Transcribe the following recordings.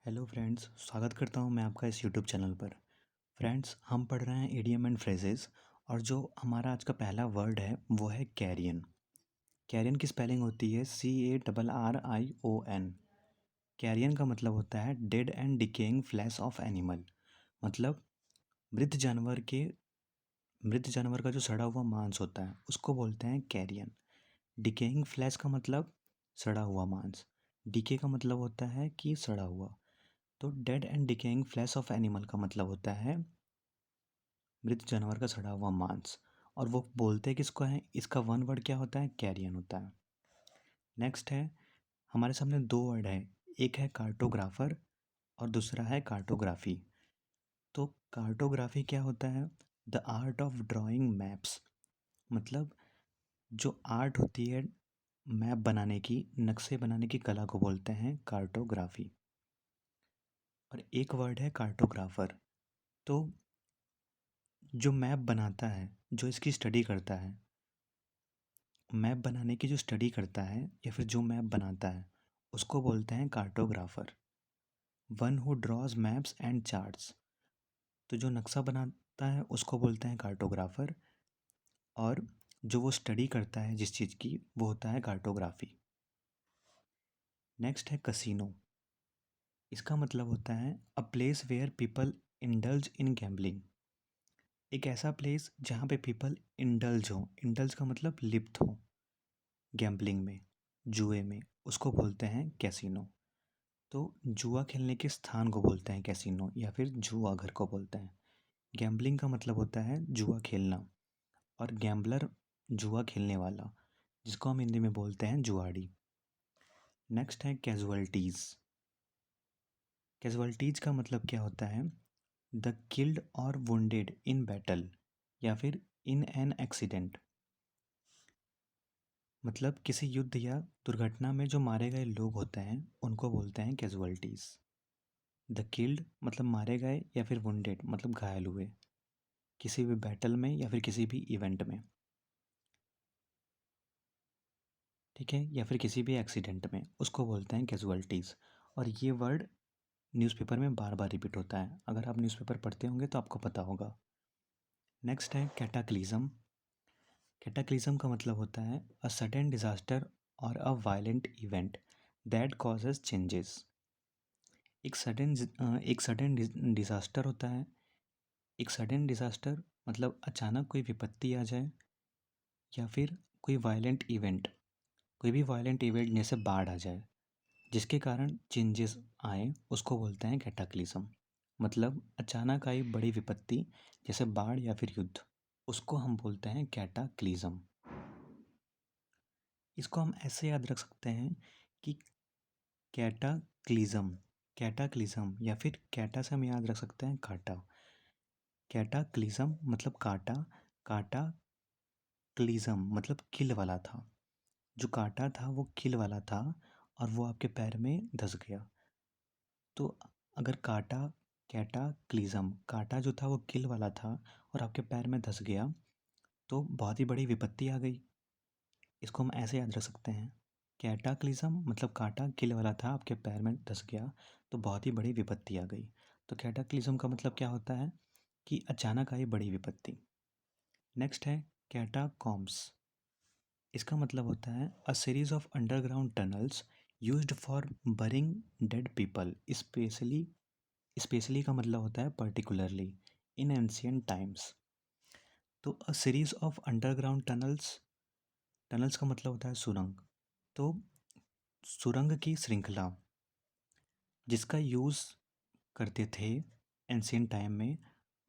Hello friends, स्वागत करता हूं मैं आपका इस यूट्यूब चैनल पर। फ्रेंड्स, हम पढ़ रहे हैं इडियम एंड फ्रेजेस और जो हमारा आज का पहला वर्ड है वो है कैरियन। कैरियन की स्पेलिंग होती है CARRION। कैरियन का मतलब होता है dead and decaying flash of animal. मतलब मृत जानवर के मृत जानवर का जो सड़ा हुआ मांस होता है उसको बोलते हैं कैरियन। डिकेइंग फ्लैश का मतलब सड़ा हुआ मांस। डिके का मतलब होता है कि सड़ा हुआ। तो dead and decaying flash of animal का मतलब होता है मृत जानवर का सड़ा हुआ मांस। और वो बोलते किसको है, इसका वन वर्ड क्या होता है, कैरियन होता है। नेक्स्ट है, हमारे सामने दो वर्ड है, एक है कार्टोग्राफर और दूसरा है कार्टोग्राफी। तो कार्टोग्राफी क्या होता है, the art of drawing maps. मतलब जो आर्ट होती है मैप बनाने की, नक्शे बनाने की कला को बोलते हैं कार्टोग्राफी। और एक वर्ड है कार्टोग्राफर। तो जो मैप बनाता है, जो इसकी स्टडी करता है, मैप बनाने की जो स्टडी करता है या फिर जो मैप बनाता है उसको बोलते हैं cartographer. One who draws maps and charts. तो जो नक्शा बनाता है उसको बोलते हैं कार्टोग्राफर। और जो वो स्टडी करता है जिस चीज़ की, वो होता है कार्टोग्राफी। नेक्स्ट है कसिनो। इसका मतलब होता है a place where people indulge in gambling. एक ऐसा प्लेस जहाँ पे पीपल इंडल्ज हो, इंडल्ज का मतलब लिप्त हो गैम्बलिंग में, जुए में, उसको बोलते हैं कैसीनो। तो जुआ खेलने के स्थान को बोलते हैं कैसीनो या फिर जुआ घर को बोलते हैं। गैम्बलिंग का मतलब होता है जुआ खेलना, और गैम्बलर जुआ खेलने वाला, जिसको हम हिंदी में बोलते हैं जुआड़ी। नेक्स्ट है कैजुअल्टीज़। कैजुअल्टीज का मतलब क्या होता है, द किल्ड और वुंडेड इन बैटल या फिर इन एन एक्सीडेंट। मतलब किसी युद्ध या दुर्घटना में जो मारे गए लोग होते हैं उनको बोलते हैं कैजुअल्टीज़। द किल्ड मतलब मारे गए या फिर वुंडेड मतलब घायल हुए किसी भी बैटल में या फिर किसी भी इवेंट में, ठीक है, या फिर किसी भी एक्सीडेंट में, उसको बोलते हैं कैजुअल्टीज़। और ये वर्ड न्यूज़पेपर में बार बार रिपीट होता है, अगर आप न्यूज़पेपर पढ़ते होंगे तो आपको पता होगा। नेक्स्ट है कैटाक्लिज्म। कैटाक्लिज्म का मतलब होता है अ सडन डिजास्टर और अ violent event that causes changes. एक सडन डिजास्टर होता है। एक सडन डिजास्टर मतलब अचानक कोई विपत्ति आ जाए, या फिर कोई वायलेंट इवेंट, कोई भी वायलेंट इवेंट जैसे बाढ़ आ जाए जिसके कारण चेंजेस आए, उसको बोलते हैं कैटाक्लिज्म। मतलब अचानक आई बड़ी विपत्ति जैसे बाढ़ या फिर युद्ध, उसको हम बोलते हैं कैटाक्लिज्म। इसको हम ऐसे याद रख सकते हैं कि कैटाक्लिज्म, कैटाक्लिज्म या फिर कैटा से हम याद रख सकते हैं काटा। कैटाक्लिज्म मतलब काटा, काटा क्लिज्म मतलब किल वाला था। जो काटा था वो किल वाला था और वो आपके पैर में धंस गया। तो अगर काटा, कैटा क्लिज्म, काटा जो था वो किल वाला था और आपके पैर में धंस गया, तो बहुत ही बड़ी विपत्ति आ गई। इसको हम ऐसे याद रख सकते हैं, कैटाक्लिज्म मतलब काटा किल वाला था, आपके पैर में धंस गया, तो बहुत ही बड़ी विपत्ति आ गई। तो कैटाक्लिज्म का मतलब क्या होता है कि अचानक आई बड़ी विपत्ति। नेक्स्ट है कैटाकॉम्ब्स। इसका मतलब होता है a series of underground tunnels used for burying dead people, specially, specially का मतलब होता है पर्टिकुलरली, इन एंशियंट टाइम्स। तो a series of underground tunnels, tunnels का मतलब होता है सुरंग। तो सुरंग की श्रृंखला जिसका यूज़ करते थे एंशियंट टाइम में,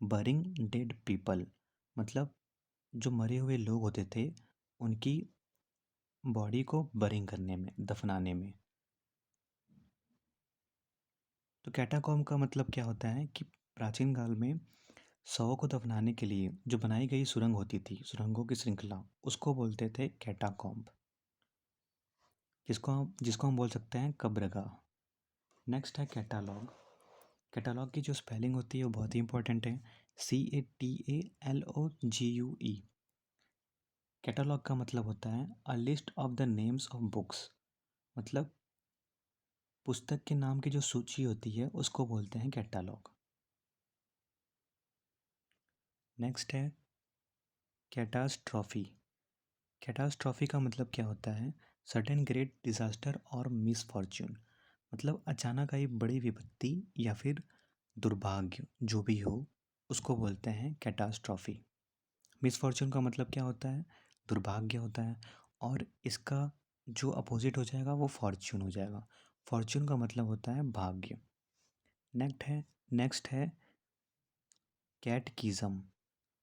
बरिंग डेड पीपल मतलब जो मरे हुए लोग होते थे उनकी बॉडी को बरिंग करने में, दफनाने में। तो कैटाकॉम्ब का मतलब क्या होता है कि प्राचीन काल में शवों को दफनाने के लिए जो बनाई गई सुरंग होती थी, सुरंगों की श्रृंखला, उसको बोलते थे कैटाकॉम्ब, जिसको हम बोल सकते हैं कब्रगाह। नेक्स्ट है कैटालॉग। कैटालॉग की जो स्पेलिंग होती है वो बहुत ही इंपॉर्टेंट है, CATALOGUE। कैटालॉग का मतलब होता है a list of the names of books. मतलब पुस्तक के नाम की जो सूची होती है उसको बोलते हैं कैटालॉग। नेक्स्ट है कैटास्ट्रॉफी। कैटास्ट्रॉफी का मतलब क्या होता है? सडन ग्रेट डिजास्टर और मिसफॉर्च्यून, मतलब अचानक आई बड़ी विपत्ति या फिर दुर्भाग्य जो भी हो, उसको बोलते हैं कैटास्ट्रॉफी। मिसफॉर्च्यून का मतलब क्या होता है? दुर्भाग्य होता है। और इसका जो अपोजिट हो जाएगा वो फॉर्च्यून हो जाएगा। फॉर्च्यून का मतलब होता है भाग्य। नेक्स्ट है कैटकिज्म।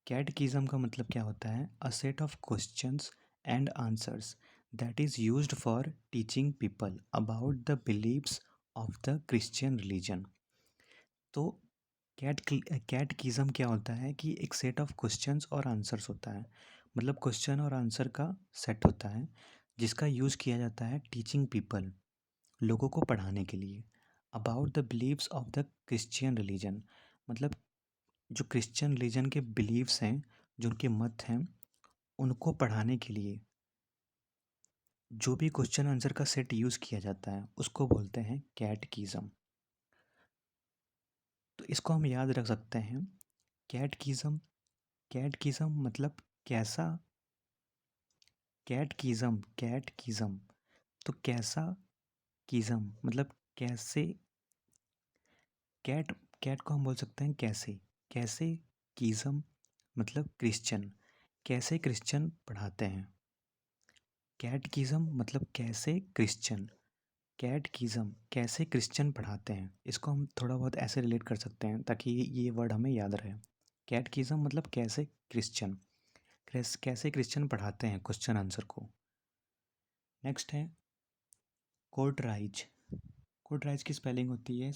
कैटकिज्म का मतलब क्या होता है? A set of questions and answers that is used for teaching people about the beliefs of the Christian religion. तो कैटकिज्म क्या होता है कि एक सेट ऑफ क्वेश्चंस और आंसर्स होता है, मतलब क्वेश्चन और आंसर का सेट होता है जिसका यूज़ किया जाता है टीचिंग पीपल, लोगों को पढ़ाने के लिए, about the beliefs of the Christian religion, मतलब जो क्रिश्चियन रिलीजन के बिलीव्स हैं, जो उनके मत हैं, उनको पढ़ाने के लिए जो भी क्वेश्चन आंसर का सेट यूज़ किया जाता है उसको बोलते हैं कैटकिज्म। तो इसको हम याद रख सकते हैं। कैटकिज्म, कैटकिज्म मतलब कैसा, कैटकिज्म तो कैसा, किज्म मतलब कैसे। कैट कैट को हम बोल सकते हैं कैसे, कैसे किज्म मतलब क्रिश्चियन, कैसे क्रिश्चियन पढ़ाते हैं। कैटकिज्म मतलब कैसे क्रिश्चियन, कैटकिज्म कैसे क्रिश्चियन पढ़ाते हैं। इसको हम थोड़ा बहुत ऐसे रिलेट कर सकते हैं ताकि ये वर्ड हमें याद रहे। कैटकिज्म मतलब कैसे क्रिश्चियन, कैसे क्रिश्चियन पढ़ाते हैं क्वेश्चन आंसर को। नेक्स्ट है कोर्टराइज। कोर्टराइज की स्पेलिंग होती है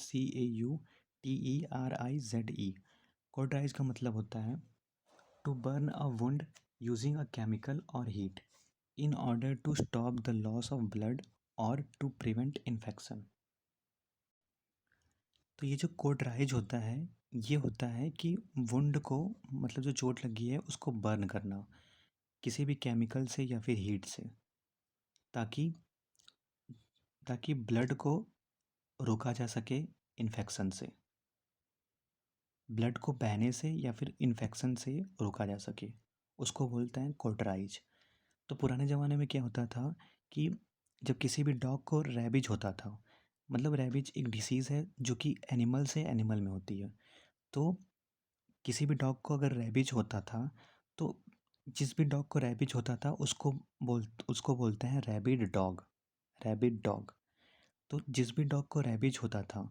CAUTERIZE। कोर्टराइज का मतलब होता है to burn a wound using a chemical और heat in order to stop the loss of blood और टू प्रिवेंट इन्फेक्शन। तो ये जो कोर्टराइज होता है, ये होता है कि वुंड को, मतलब जो चोट लगी है उसको बर्न करना किसी भी केमिकल से या फिर हीट से, ताकि ताकि ब्लड को रोका जा सके इन्फेक्शन से, ब्लड को बहने से या फिर इन्फेक्शन से रोका जा सके, उसको बोलते हैं कोर्टराइज। तो पुराने ज़माने में क्या होता था कि जब किसी भी डॉग को रैबिज होता था, मतलब रैबिज एक डिसीज़ है जो कि एनिमल से एनिमल में होती है। तो किसी भी डॉग को अगर रैबिज होता था, तो जिस भी डॉग को रैबिज होता था उसको बोलते हैं रैबिड डॉग, रैबिड डॉग। तो जिस भी डॉग को रैबिज होता था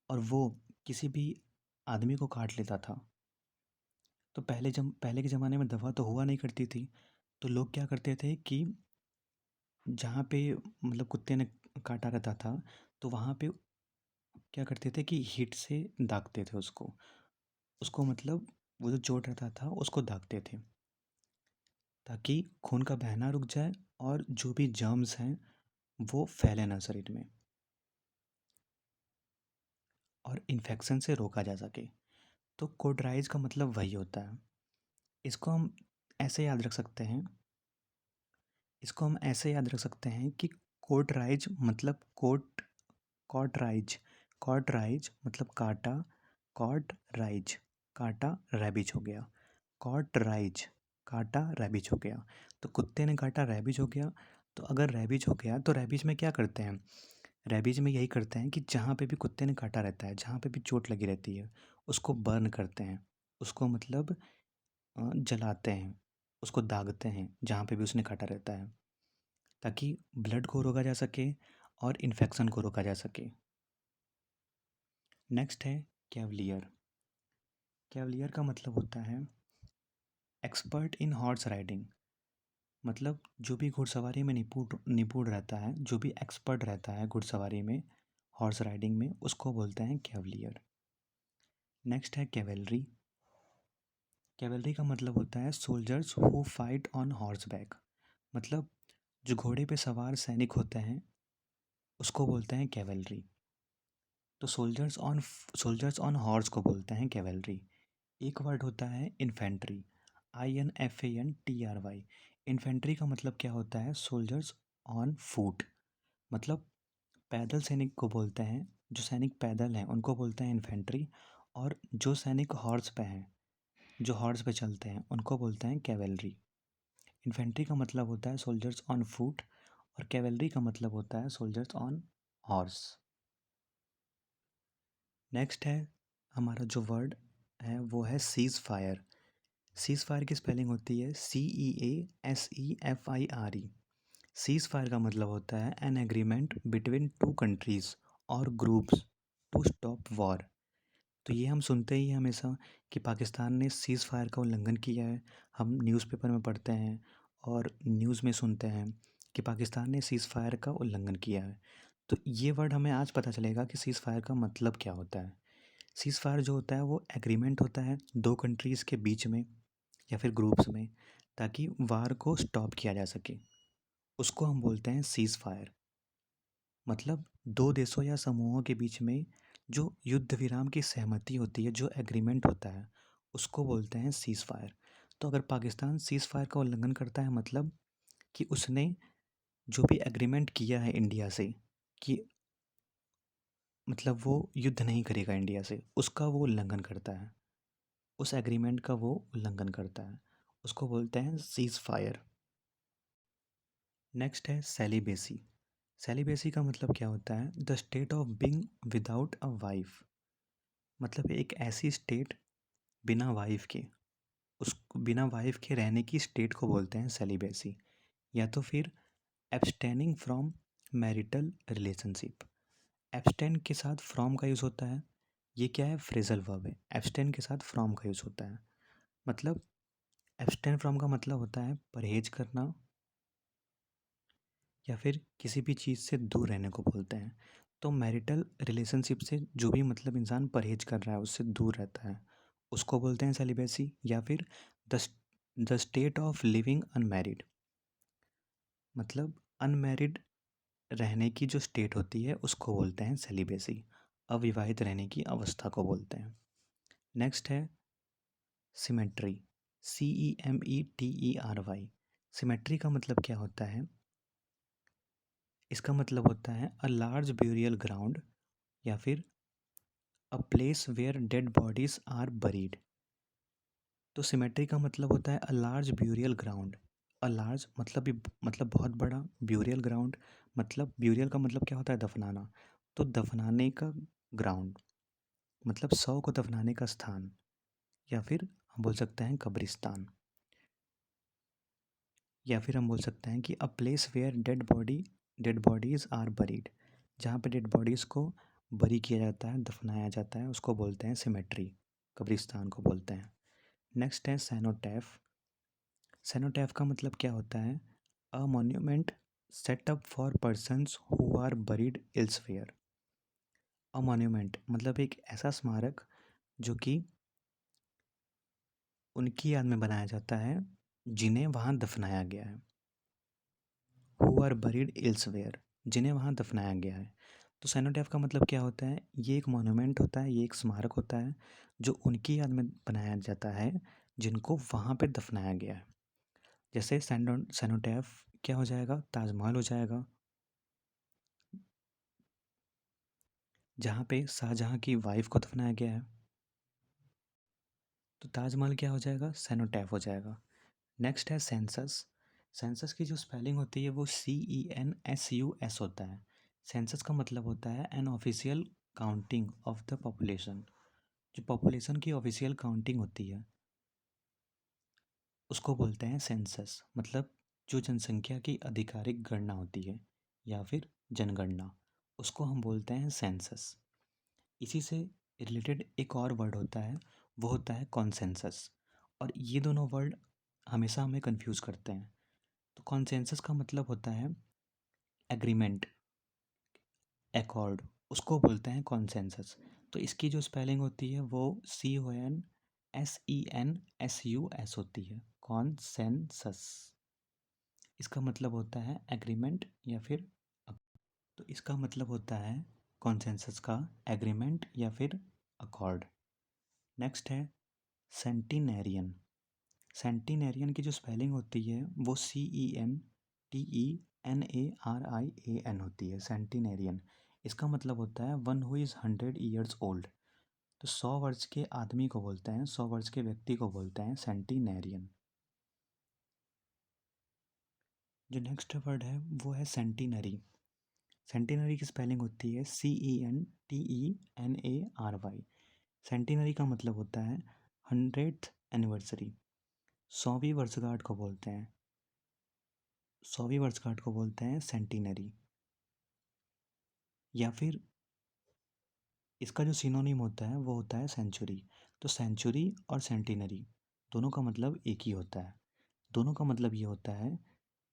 और वो किसी भी आदमी को काट लेता था, तो पहले के ज़माने में दवा तो हुआ नहीं करती थी, तो लोग क्या करते थे कि जहाँ पे मतलब कुत्ते ने काटा रहता था, तो वहाँ पे क्या करते थे कि हीट से दागते थे उसको, उसको मतलब वो जो चोट रहता था उसको दागते थे ताकि खून का बहना रुक जाए और जो भी जर्म्स हैं वो फैले ना शरीर में और इन्फेक्शन से रोका जा सके। तो कोडराइज का मतलब वही होता है। इसको हम ऐसे याद रख सकते हैं, इसको हम ऐसे याद रख सकते हैं कि कोटराइज मतलब कॉटराइज, कॉटराइज मतलब काटा, कॉट राइज काटा रैबिज हो गया, कॉट राइज काटा रैबिज हो गया। तो कुत्ते ने काटा रैबिज हो गया। तो अगर रैबिज हो गया तो रैबिज में क्या करते हैं? रैबिज में यही करते हैं कि जहाँ पे भी कुत्ते ने काटा रहता है, जहाँ पे भी चोट लगी रहती है, उसको बर्न करते हैं, उसको मतलब जलाते हैं, उसको दागते हैं जहाँ पे भी उसने काटा रहता है, ताकि ब्लड को रोका जा सके और इन्फेक्शन को रोका जा सके। नेक्स्ट है कैवलियर। कैवलियर का मतलब होता है एक्सपर्ट इन हॉर्स राइडिंग, मतलब जो भी घुड़सवारी में निपुण निपुण रहता है, जो भी एक्सपर्ट रहता है घुड़सवारी में, हॉर्स राइडिंग में, उसको बोलते हैं कैवलियर। नेक्स्ट है कैवेलरी। कैवेलरी का मतलब होता है soldiers who fight on horse back, मतलब जो घोड़े पे सवार सैनिक होते हैं उसको बोलते हैं कैवेलरी। तो सोल्जर्स ऑन हॉर्स को बोलते हैं कैवेलरी। एक वर्ड होता है इन्फेंट्री, INFANTRY। इन्फेंट्री का मतलब क्या होता है? सोल्जर्स ऑन फूट, मतलब पैदल सैनिक को बोलते हैं, जो सैनिक पैदल हैं उनको बोलते हैं इन्फेंट्री, और जो सैनिक हॉर्स पे हैं, जो हॉर्स पे चलते हैं, उनको बोलते हैं कैवेलरी। इन्फेंट्री का मतलब होता है सोल्जर्स ऑन फुट, और कैवेलरी का मतलब होता है सोल्जर्स ऑन हॉर्स। नेक्स्ट है हमारा जो वर्ड है वो है सीज फायर। सीज फायर की स्पेलिंग होती है CEASEFIRE। सीज फायर का मतलब होता है an agreement between two countries और ग्रुप्स टू स्टॉप वॉर। तो ये हम सुनते ही हैं हमेशा कि पाकिस्तान ने सीज़ फायर का उल्लंघन किया है। हम न्यूज़पेपर में पढ़ते हैं और न्यूज़ में सुनते हैं कि पाकिस्तान ने सीज़ फायर का उल्लंघन किया है। तो ये वर्ड हमें आज पता चलेगा कि सीज़ फायर का मतलब क्या होता है। सीज़ फायर जो होता है वो एग्रीमेंट होता है दो कंट्रीज़ के बीच में या फिर ग्रुप्स में, ताकि वार को स्टॉप किया जा सके। उसको हम बोलते हैं सीज़ फायर। मतलब दो देशों या समूहों के बीच में जो युद्ध विराम की सहमति होती है, जो एग्रीमेंट होता है, उसको बोलते हैं सीज़ फायर। तो अगर पाकिस्तान सीज़ फायर का उल्लंघन करता है, मतलब कि उसने जो भी एग्रीमेंट किया है इंडिया से, कि मतलब वो युद्ध नहीं करेगा इंडिया से, उसका वो उल्लंघन करता है, उस एग्रीमेंट का वो उल्लंघन करता है, उसको बोलते हैं सीज़ फायर। नेक्स्ट है सेलिबेसी। सेलिबेसी का मतलब क्या होता है? The state of being without a wife. मतलब एक ऐसी स्टेट बिना वाइफ के, उस बिना वाइफ के रहने की स्टेट को बोलते हैं सेलिबेसी। या तो फिर abstaining from marital relationship. Abstain के साथ फ्रॉम का यूज़ होता है। ये क्या है? फ्रेजल वर्ब है। एब्सटेन के साथ फ्रॉम का यूज़ होता है। मतलब एब्सटेन फ्रॉम का मतलब होता है परहेज करना, या फिर किसी भी चीज़ से दूर रहने को बोलते हैं। तो मैरिटल रिलेशनशिप से जो भी मतलब इंसान परहेज कर रहा है, उससे दूर रहता है, उसको बोलते हैं सेलिबेसी। या फिर the the state of living unmarried. मतलब अनमैरिड रहने की जो स्टेट होती है उसको बोलते हैं सेलिबेसी। अविवाहित रहने की अवस्था को बोलते हैं। नेक्स्ट है सिमेट्री। CEMETERY। सिमेट्री का मतलब क्या होता है? इसका मतलब होता है अ लार्ज ब्यूरियल ग्राउंड, या फिर a place where dead bodies are buried. तो सिमेट्री का मतलब होता है a large burial ground. A large मतलब मतलब बहुत बड़ा, ब्यूरियल ग्राउंड मतलब ब्यूरियल का मतलब क्या होता है? दफनाना। तो दफनाने का ग्राउंड मतलब शव को दफनाने का स्थान, या फिर हम बोल सकते हैं कब्रिस्तान। या फिर हम बोल सकते हैं कि a place where dead bodies are buried. जहाँ पे डेड बॉडीज़ को बरी किया जाता है, दफनाया जाता है, उसको बोलते हैं सिमेट्री, कब्रिस्तान को बोलते हैं। नेक्स्ट है सैनोटैफ। सैनोटैफ का मतलब क्या होता है? A monument set up for persons who are buried elsewhere. A monument मतलब एक ऐसा स्मारक जो कि उनकी याद में बनाया जाता है जिन्हें वहाँ दफनाया गया है। हु आर बरीड एल्सवेयर, जिन्हें वहाँ दफनाया गया है। तो सैनोटैफ का मतलब क्या होता है? ये एक मॉन्यूमेंट होता है, ये एक स्मारक होता है जो उनकी याद में बनाया जाता है जिनको वहाँ पे दफनाया गया है। जैसे सैनोटैफ क्या हो जाएगा? ताजमहल हो जाएगा, जहाँ पे शाहजहाँ की वाइफ को दफनाया गया है। तो ताजमहल क्या हो जाएगा? सैनोटैफ हो जाएगा। नेक्स्ट है सेंसस। सेंसस की जो स्पेलिंग होती है वो CENSUS होता है। सेंसस का मतलब होता है an official counting of the population. जो पॉपुलेशन की ऑफिशियल काउंटिंग होती है उसको बोलते हैं सेंसस। मतलब जो जनसंख्या की आधिकारिक गणना होती है या फिर जनगणना, उसको हम बोलते हैं सेंसस। इसी से रिलेटेड एक और वर्ड होता है, वो होता है कॉन्सेंसस। और ये दोनों वर्ड हमेशा हमें कंफ्यूज करते हैं। तो कॉन्सेंसस का मतलब होता है एग्रीमेंट, एकॉर्ड, उसको बोलते हैं कॉन्सेंसस। तो इसकी जो स्पेलिंग होती है वो CONSENSUS होती है, कॉन्सेंसस। इसका मतलब होता है एग्रीमेंट या फिर तो इसका मतलब होता है कॉन्सेंसस का एग्रीमेंट या फिर अकॉर्ड। नेक्स्ट है सेंटिनेरियन। सेंटिनेरियन की जो स्पेलिंग होती है वो CENTENARIAN होती है, सेंटिनेरियन। इसका मतलब होता है one who is 100 years old. तो 100 वर्ष के आदमी को बोलते हैं, 100 वर्ष के व्यक्ति को बोलते हैं सेंटिनेरियन। जो नेक्स्ट वर्ड है वो है सेंटिनरी। सेंटिनरी की स्पेलिंग होती है CENTENARY। सेंटिनरी का मतलब होता है 100th एनिवर्सरी। 100वीं वर्षगांठ को बोलते हैं, 100वीं वर्षगांठ को बोलते हैं सेंटिनरी। या फिर इसका जो सिनोनिम होता है वो होता है सेंचुरी। तो सेंचुरी और सेंटिनरी दोनों का मतलब एक ही होता है। दोनों का मतलब ये होता है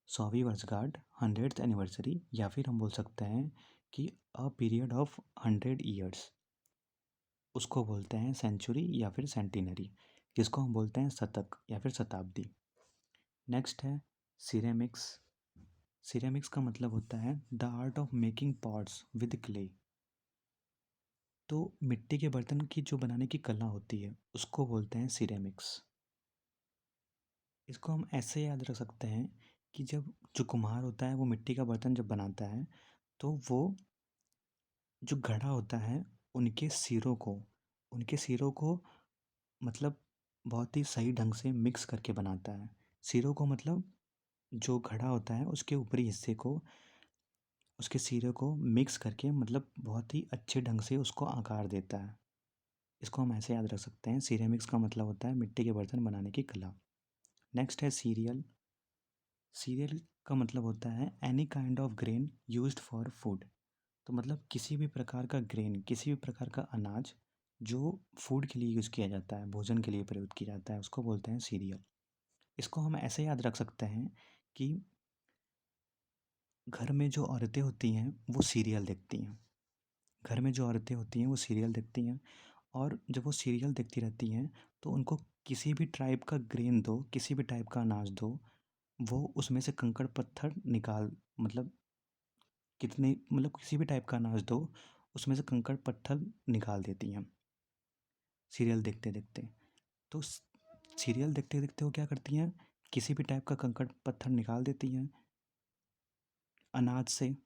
100वीं वर्षगांठ, 100th एनिवर्सरी, या फिर हम बोल सकते हैं कि अ पीरियड ऑफ 100 ईयर्स, उसको बोलते हैं सेंचुरी या फिर सेंटिनरी, जिसको हम बोलते हैं शतक या फिर शताब्दी। नेक्स्ट है सिरेमिक्स। सिरेमिक्स का मतलब होता है the art of making pots with clay. तो मिट्टी के बर्तन की जो बनाने की कला होती है उसको बोलते हैं सिरेमिक्स। इसको हम ऐसे याद रख सकते हैं कि जब जो कुम्हार होता है वो मिट्टी का बर्तन जब बनाता है तो वो जो घड़ा होता है उनके सिरों को मतलब बहुत ही सही ढंग से मिक्स करके बनाता है। सिरों को मतलब जो घड़ा होता है उसके ऊपरी हिस्से को, उसके सिरे को मिक्स करके मतलब बहुत ही अच्छे ढंग से उसको आकार देता है। इसको हम ऐसे याद रख सकते हैं, सिरेमिक्स का मतलब होता है मिट्टी के बर्तन बनाने की कला। नेक्स्ट है सीरियल। सीरियल का मतलब होता है any kind of grain used for food. तो मतलब किसी भी प्रकार का ग्रेन, किसी भी प्रकार का अनाज जो फूड के लिए यूज़ किया जाता है, भोजन के लिए प्रयोग किया जाता है, उसको बोलते हैं सीरियल। इसको हम ऐसे याद रख सकते हैं कि घर में जो औरतें होती हैं वो सीरियल देखती हैं। घर में जो औरतें होती हैं वो सीरियल देखती हैं, और जब वो सीरियल देखती रहती हैं तो उनको किसी भी टाइप का ग्रेन दो, किसी भी टाइप का अनाज दो, वो उसमें से कंकड़ पत्थर निकाल, मतलब कितने, मतलब किसी भी टाइप का अनाज दो उसमें से कंकड़ पत्थर निकाल देती हैं सीरियल देखते देखते। तो सीरियल देखते देखते वो क्या करती हैं, किसी भी टाइप का कंकड़ पत्थर निकाल देती हैं अनाज से।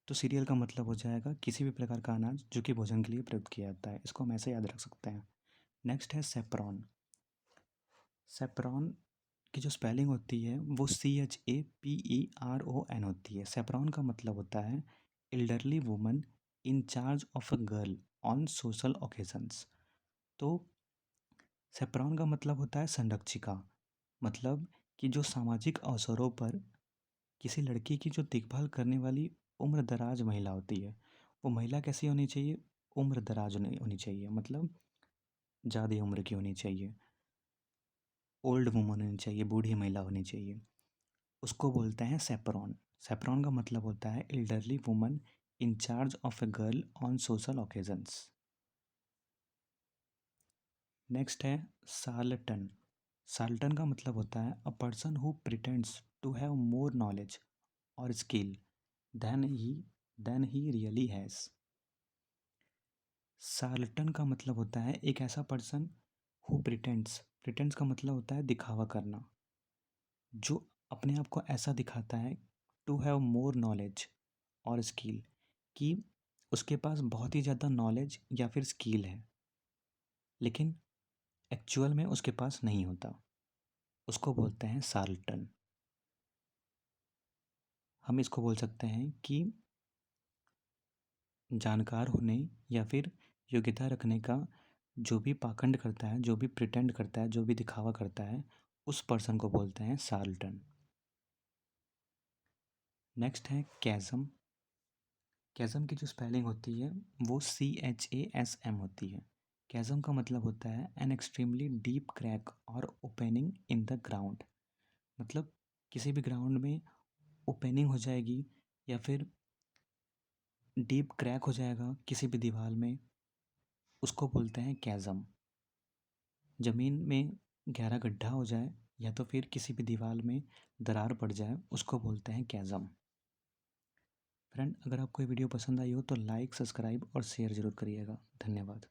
तो सीरियल का मतलब हो जाएगा किसी भी प्रकार का अनाज जो कि भोजन के लिए प्रयुक्त किया जाता है। इसको हम ऐसे याद रख सकते हैं। नेक्स्ट है सेप्रॉन। सेप्रॉन की जो स्पेलिंग होती है वो CHAPERON होती है। सेप्रॉन का मतलब होता है elderly woman in charge of a girl on social occasions. तो सेप्रॉन का मतलब होता है संरक्षिका। मतलब कि जो सामाजिक अवसरों पर किसी लड़की की जो देखभाल करने वाली उम्र दराज महिला होती है, वो महिला कैसी होनी चाहिए, उम्र दराज नहीं होनी चाहिए, मतलब ज़्यादा उम्र की होनी चाहिए, ओल्ड वुमन होनी चाहिए, बूढ़ी महिला होनी चाहिए, उसको बोलते हैं सेप्रॉन। सेप्रॉन का मतलब होता है elderly woman in charge of a girl on social occasions. Next है साल्टन। साल्टन का मतलब होता है a person who pretends to have more knowledge और skill than he really has. Charlatan का मतलब होता है एक ऐसा पर्सन हु प्रिटेंड्स, प्रिटेंड्स का मतलब होता है दिखावा करना, जो अपने आप को ऐसा दिखाता है टू हैव मोर नॉलेज और स्किल, कि उसके पास बहुत ही ज़्यादा नॉलेज या फिर स्किल है लेकिन एक्चुअल में उसके पास नहीं होता, उसको बोलते हैं साल्टन। हम इसको बोल सकते हैं कि जानकार होने या फिर योग्यता रखने का जो भी पाखंड करता है, जो भी प्रिटेंड करता है, जो भी दिखावा करता है, उस पर्सन को बोलते हैं साल्टन। नेक्स्ट है कैज़म। कैज़म की जो स्पेलिंग होती है वो CHASM होती है। कैज़म का मतलब होता है एन एक्सट्रीमली डीप क्रैक और ओपनिंग इन द ग्राउंड। मतलब किसी भी ग्राउंड में ओपनिंग हो जाएगी या फिर डीप क्रैक हो जाएगा किसी भी दीवार में, उसको बोलते हैं कैज़म। ज़मीन में गहरा गड्ढा हो जाए या तो फिर किसी भी दीवार में दरार पड़ जाए, उसको बोलते हैं कैज़म। फ्रेंड, अगर आपको ये वीडियो पसंद आई हो तो लाइक, सब्सक्राइब और शेयर ज़रूर करिएगा। धन्यवाद।